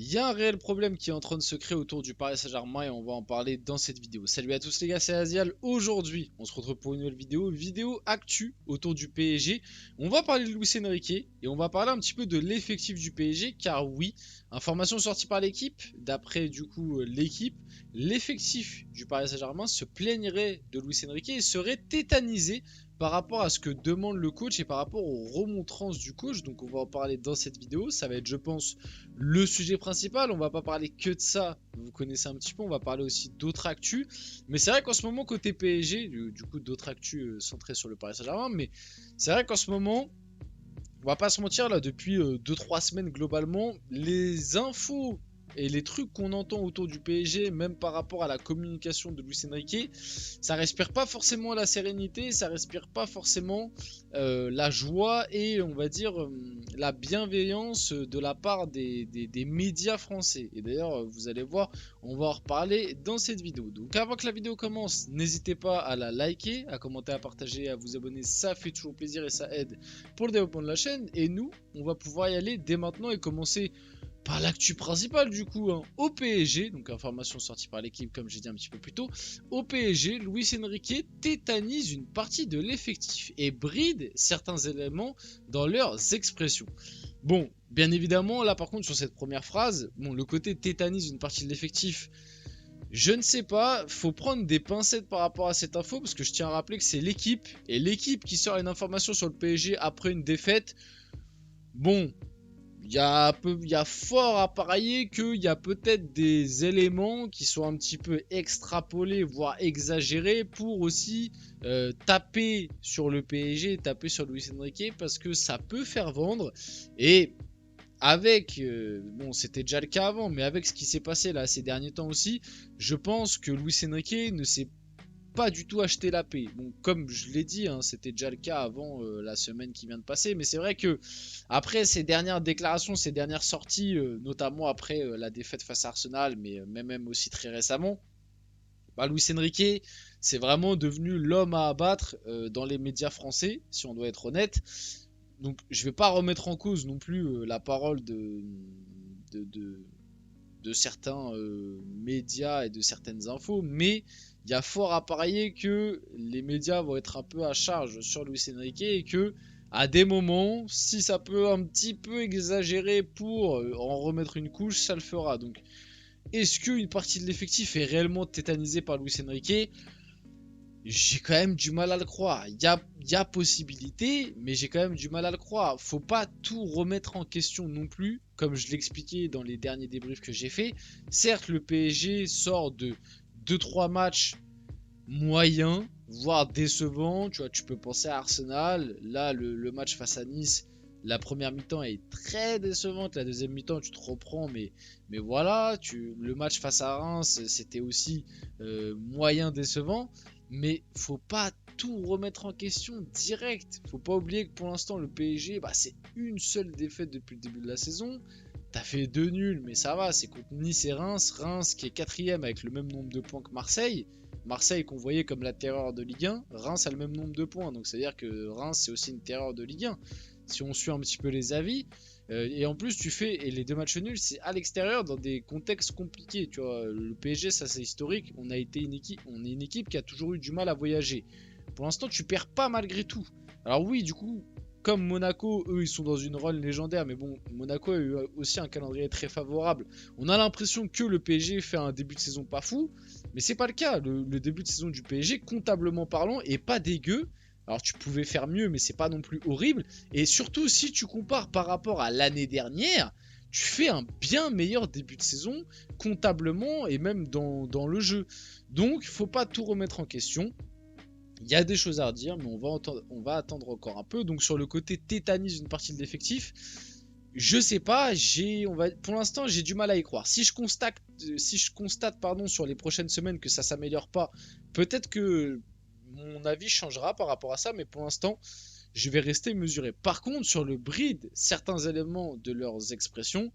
Il y a un réel problème qui est en train de se créer autour du Paris Saint-Germain et on va en parler dans cette vidéo. Salut à tous les gars, c'est Azial. Aujourd'hui, on se retrouve pour une nouvelle vidéo actu autour du PSG. On va parler de Luis Enrique et on va parler un petit peu de l'effectif du PSG car oui, information sortie par l'équipe, d'après du coup l'équipe, l'effectif du Paris Saint-Germain se plaignerait de Luis Enrique et serait tétanisé par rapport à ce que demande le coach et par rapport aux remontrances du coach. Donc on va en parler dans cette vidéo, ça va être je pense le sujet principal. On va pas parler que de ça, vous connaissez un petit peu, on va parler aussi d'autres actus. Mais c'est vrai qu'en ce moment, côté PSG, du coup, d'autres actus centrés sur le Paris Saint-Germain, mais c'est vrai qu'en ce moment, on va pas se mentir, là, depuis 2-3 semaines globalement, les infos et les trucs qu'on entend autour du PSG, même par rapport à la communication de Luis Enrique, ça respire pas forcément la sérénité, ça respire pas forcément la joie et on va dire la bienveillance de la part des médias français. Et d'ailleurs, vous allez voir, on va en reparler dans cette vidéo. Donc avant que la vidéo commence, n'hésitez pas à la liker, à commenter, à partager, à vous abonner, ça fait toujours plaisir et ça aide pour le développement de la chaîne. Et nous, on va pouvoir y aller dès maintenant et commencer par l'actu principale du coup, hein, au PSG, donc information sortie par l'équipe comme j'ai dit un petit peu plus tôt, au PSG, Luis Enrique tétanise une partie de l'effectif et bride certains éléments dans leurs expressions. Bon, bien évidemment, là par contre sur cette première phrase, bon, le côté tétanise une partie de l'effectif, je ne sais pas, faut prendre des pincettes par rapport à cette info parce que je tiens à rappeler que c'est l'équipe et l'équipe qui sort une information sur le PSG après une défaite. Bon, il y a fort à parier qu'il y a peut-être des éléments qui sont un petit peu extrapolés, voire exagérés, pour aussi taper sur le PSG, taper sur Luis Enrique, parce que ça peut faire vendre. Et avec, bon c'était déjà le cas avant, mais avec ce qui s'est passé là ces derniers temps aussi, je pense que Luis Enrique ne s'est pas du tout acheté la paix. Bon, comme je l'ai dit, hein, c'était déjà le cas avant la semaine qui vient de passer, mais c'est vrai que après ces dernières déclarations, ces dernières sorties, notamment après la défaite face à Arsenal, mais même aussi très récemment, bah, Luis Enrique, c'est vraiment devenu l'homme à abattre dans les médias français, si on doit être honnête. Donc je ne vais pas remettre en cause non plus la parole de, de, de certains médias et de certaines infos, mais il y a fort à parier que les médias vont être un peu à charge sur Luis Enrique et que à des moments, si ça peut un petit peu exagérer pour en remettre une couche, ça le fera. Donc, est-ce qu'une partie de l'effectif est réellement tétanisée par Luis Enrique? J'ai quand même du mal à le croire. Il y a possibilité, mais j'ai quand même du mal à le croire. Faut pas tout remettre en question non plus, comme je l'expliquais dans les derniers débriefs que j'ai fait. Certes, le PSG sort de 2-3 matchs moyens, voire décevants. Tu vois, tu peux penser à Arsenal. Là, le match face à Nice, la première mi-temps est très décevante. La deuxième mi-temps, tu te reprends, mais voilà. Le match face à Reims, c'était aussi moyen décevant. Mais faut pas tout remettre en question direct. Faut pas oublier que pour l'instant, le PSG, bah, c'est une seule défaite depuis le début de la saison. T'as fait 2 nuls, mais ça va, c'est contre Nice et Reims. Reims qui est quatrième avec le même nombre de points que Marseille. Marseille qu'on voyait comme la terreur de Ligue 1, Reims a le même nombre de points. Donc c'est-à-dire que Reims c'est aussi une terreur de Ligue 1. Si on suit un petit peu les avis. Et en plus tu fais, et les 2 matchs nuls c'est à l'extérieur dans des contextes compliqués. Tu vois, le PSG ça c'est historique, on est une équipe qui a toujours eu du mal à voyager. Pour l'instant tu perds pas malgré tout. Alors oui du coup, comme Monaco, eux ils sont dans une rôle légendaire, mais bon, Monaco a eu aussi un calendrier très favorable. On a l'impression que le PSG fait un début de saison pas fou, mais c'est pas le cas. Le début de saison du PSG, comptablement parlant, est pas dégueu. Alors tu pouvais faire mieux, mais c'est pas non plus horrible. Et surtout, si tu compares par rapport à l'année dernière, tu fais un bien meilleur début de saison, comptablement et même dans le jeu. Donc, faut pas tout remettre en question. Il y a des choses à redire, mais on va attendre encore un peu. Donc sur le côté tétanise d'une partie de l'effectif, je sais pas, pour l'instant j'ai du mal à y croire. Si je constate pardon, sur les prochaines semaines que ça s'améliore pas, peut-être que mon avis changera par rapport à ça, mais pour l'instant je vais rester mesuré. Par contre, sur le bride, certains éléments de leurs expressions,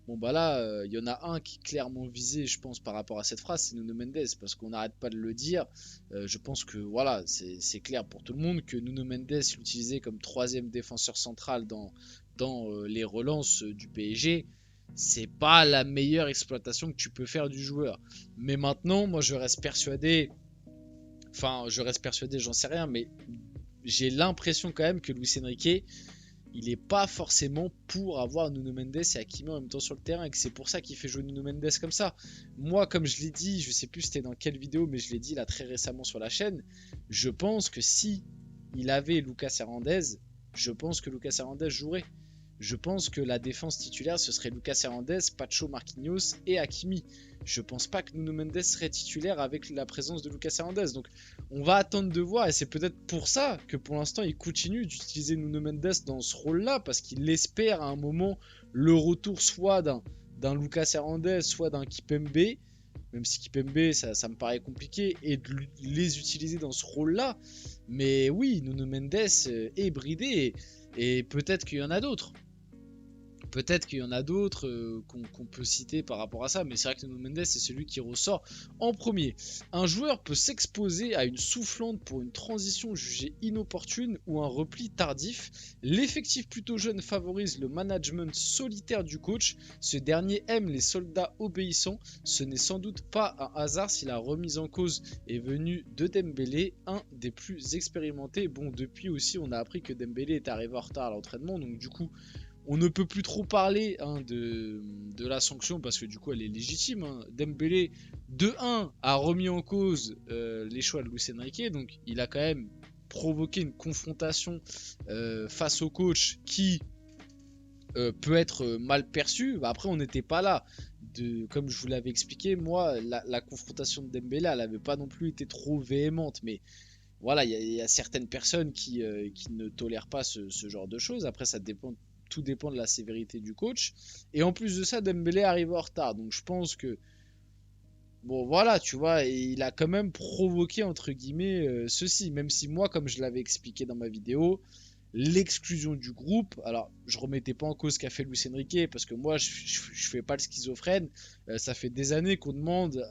bon bah là, il y en a un qui est clairement visé, je pense, par rapport à cette phrase, c'est Nuno Mendes, parce qu'on n'arrête pas de le dire. Je pense que voilà, c'est clair pour tout le monde que Nuno Mendes l'utilisait comme troisième défenseur central dans les relances du PSG. c'est pas la meilleure exploitation que tu peux faire du joueur. Mais maintenant, moi je reste persuadé, j'en sais rien, mais j'ai l'impression quand même que Luis Enrique, il est pas forcément pour avoir Nuno Mendes et Hakimi en même temps sur le terrain, et que c'est pour ça qu'il fait jouer Nuno Mendes comme ça. Moi, comme je l'ai dit, je sais plus c'était dans quelle vidéo, mais je l'ai dit là très récemment sur la chaîne, je pense que si il avait Lucas Hernandez, je pense que Lucas Hernandez jouerait. Je pense que la défense titulaire, ce serait Lucas Hernandez, Pacho, Marquinhos et Hakimi. Je pense pas que Nuno Mendes serait titulaire avec la présence de Lucas Hernandez. Donc on va attendre de voir, et c'est peut-être pour ça que pour l'instant il continue d'utiliser Nuno Mendes dans ce rôle-là, parce qu'il espère à un moment le retour soit d'un Lucas Hernandez, soit d'un Kipembe, même si Kipembe ça me paraît compliqué, et de les utiliser dans ce rôle-là. Mais oui, Nuno Mendes est bridé, et peut-être qu'il y en a d'autres. Peut-être qu'il y en a d'autres qu'on peut citer par rapport à ça, mais c'est vrai que Nuno Mendes c'est celui qui ressort en premier. Un joueur peut s'exposer à une soufflante pour une transition jugée inopportune ou un repli tardif. L'effectif plutôt jeune favorise le management solitaire du coach. Ce dernier aime les soldats obéissants. Ce n'est sans doute pas un hasard si la remise en cause est venue de Dembélé, un des plus expérimentés. Bon, depuis aussi on a appris que Dembélé est arrivé en retard à l'entraînement, donc du coup on ne peut plus trop parler de la sanction parce que du coup elle est légitime. Dembélé de 1 a remis en cause les choix de Luis Enrique, donc il a quand même provoqué une confrontation face au coach qui peut être mal perçue. Après on n'était pas là. Comme je vous l'avais expliqué, moi la confrontation de Dembélé elle n'avait pas non plus été trop véhémente, mais voilà, il y a certaines personnes qui ne tolèrent pas ce genre de choses. Après, tout dépend de la sévérité du coach. Et en plus de ça, Dembélé arrive en retard. Donc je pense que, bon voilà, tu vois, il a quand même provoqué, entre guillemets, ceci. Même si moi, comme je l'avais expliqué dans ma vidéo, l'exclusion du groupe, alors je remettais pas en cause ce qu'a fait Luis Enrique, parce que moi, je fais pas le schizophrène. Ça fait des années qu'on demande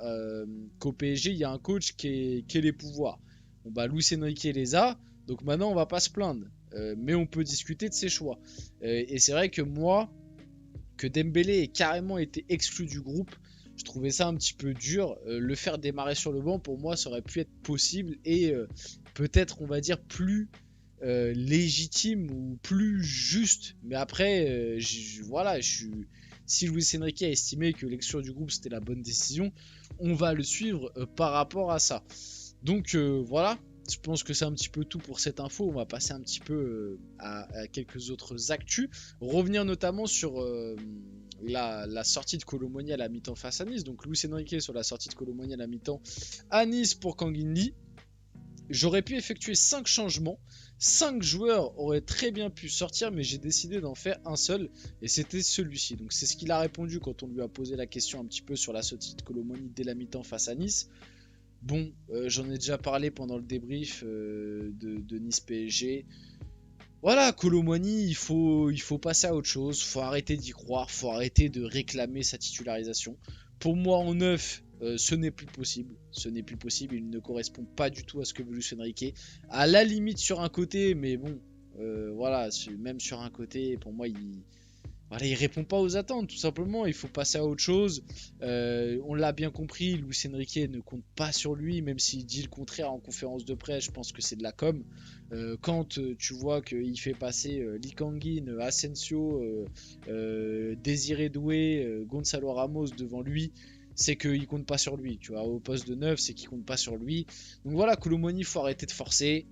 qu'au PSG, il y a un coach qui ait les pouvoirs. Bon bah Luis Enrique les a, donc maintenant on va pas se plaindre. Mais on peut discuter de ses choix. Et c'est vrai que moi, que Dembélé ait carrément été exclu du groupe, je trouvais ça un petit peu dur. Le faire démarrer sur le banc, pour moi, ça aurait pu être possible et peut-être, on va dire, plus légitime ou plus juste. Mais après, voilà, si Luis Enrique a estimé que l'exclure du groupe c'était la bonne décision, on va le suivre par rapport à ça. Donc voilà, je pense que c'est un petit peu tout pour cette info. On va passer un petit peu à quelques autres actus. Revenir notamment sur la sortie de Kolo Muani à la mi-temps face à Nice. Donc Luis Enrique sur la sortie de Kolo Muani à la mi-temps à Nice pour Kangindi. J'aurais pu effectuer 5 changements. 5 joueurs auraient très bien pu sortir, mais j'ai décidé d'en faire un seul, et c'était celui-ci. Donc c'est ce qu'il a répondu quand on lui a posé la question un petit peu sur la sortie de Kolo Muani dès la mi-temps face à Nice. Bon, j'en ai déjà parlé pendant le débrief de Nice PSG. Voilà, Kolo Muani, il faut passer à autre chose. Faut arrêter d'y croire, faut arrêter de réclamer sa titularisation. Pour moi, en neuf, ce n'est plus possible. Ce n'est plus possible. Il ne correspond pas du tout à ce que veut Luis Enrique. À la limite sur un côté, mais bon, voilà, même sur un côté, pour moi, voilà, il répond pas aux attentes, tout simplement. Il faut passer à autre chose. On l'a bien compris, Luis Enrique ne compte pas sur lui, même s'il dit le contraire en conférence de presse. Je pense que c'est de la com. Quand tu vois qu'il fait passer Lee Kangin, Asensio, Désiré Doué, Gonzalo Ramos devant lui, c'est qu'il compte pas sur lui. Tu vois, au poste de 9, c'est qu'il compte pas sur lui. Donc voilà, Kolo Muani, il faut arrêter de forcer.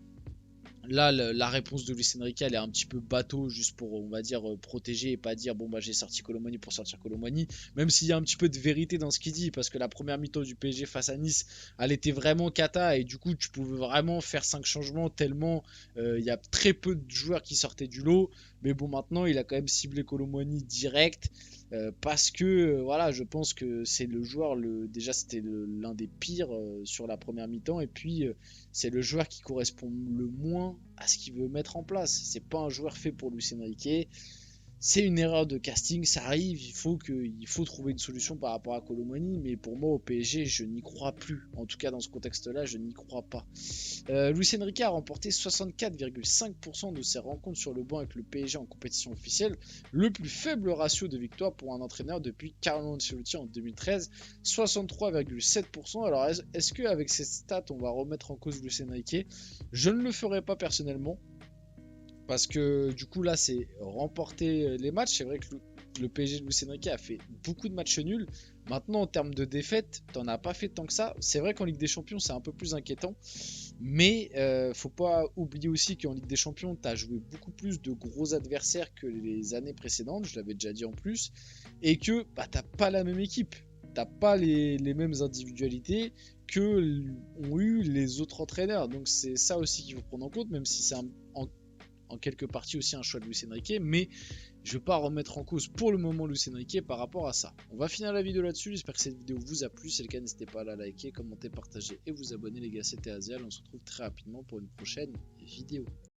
Là, la réponse de Luis Enrique, elle est un petit peu bateau, juste pour, on va dire, protéger et pas dire, bon, bah, j'ai sorti Kolo Muani pour sortir Kolo Muani. Même s'il y a un petit peu de vérité dans ce qu'il dit, parce que la première mi-temps du PSG face à Nice, elle était vraiment cata, et du coup, tu pouvais vraiment faire 5 changements, tellement il y a très peu de joueurs qui sortaient du lot. Mais bon, maintenant, il a quand même ciblé Kolo Muani direct. Parce que voilà, je pense que c'est le joueur, déjà c'était l'un des pires sur la première mi-temps, et puis c'est le joueur qui correspond le moins à ce qu'il veut mettre en place. C'est pas un joueur fait pour Luis Enrique. C'est une erreur de casting, ça arrive, il faut trouver une solution par rapport à Kolo Muani, mais pour moi au PSG, je n'y crois plus. En tout cas dans ce contexte-là, je n'y crois pas. Luis Enrique a remporté 64,5% de ses rencontres sur le banc avec le PSG en compétition officielle, le plus faible ratio de victoire pour un entraîneur depuis Carlo Ancelotti en 2013, 63,7%. Alors est-ce qu'avec ces stats, on va remettre en cause Luis Enrique? Je ne le ferai pas personnellement. Parce que du coup là c'est remporter les matchs. C'est vrai que le PSG de Luis Enrique a fait beaucoup de matchs nuls. Maintenant en termes de défaites, t'en as pas fait tant que ça. C'est vrai qu'en Ligue des Champions c'est un peu plus inquiétant. Mais faut pas oublier aussi qu'en Ligue des Champions t'as joué beaucoup plus de gros adversaires que les années précédentes. Je l'avais déjà dit en plus. Et que bah, t'as pas la même équipe. T'as pas les mêmes individualités que ont eu les autres entraîneurs. Donc c'est ça aussi qu'il faut prendre en compte, même si c'est en quelque partie aussi un choix de Luis Enrique, mais je ne vais pas remettre en cause pour le moment Luis Enrique par rapport à ça. On va finir la vidéo là-dessus, j'espère que cette vidéo vous a plu, si c'est le cas n'hésitez pas à la liker, commenter, partager et vous abonner les gars, c'était Azial, on se retrouve très rapidement pour une prochaine vidéo.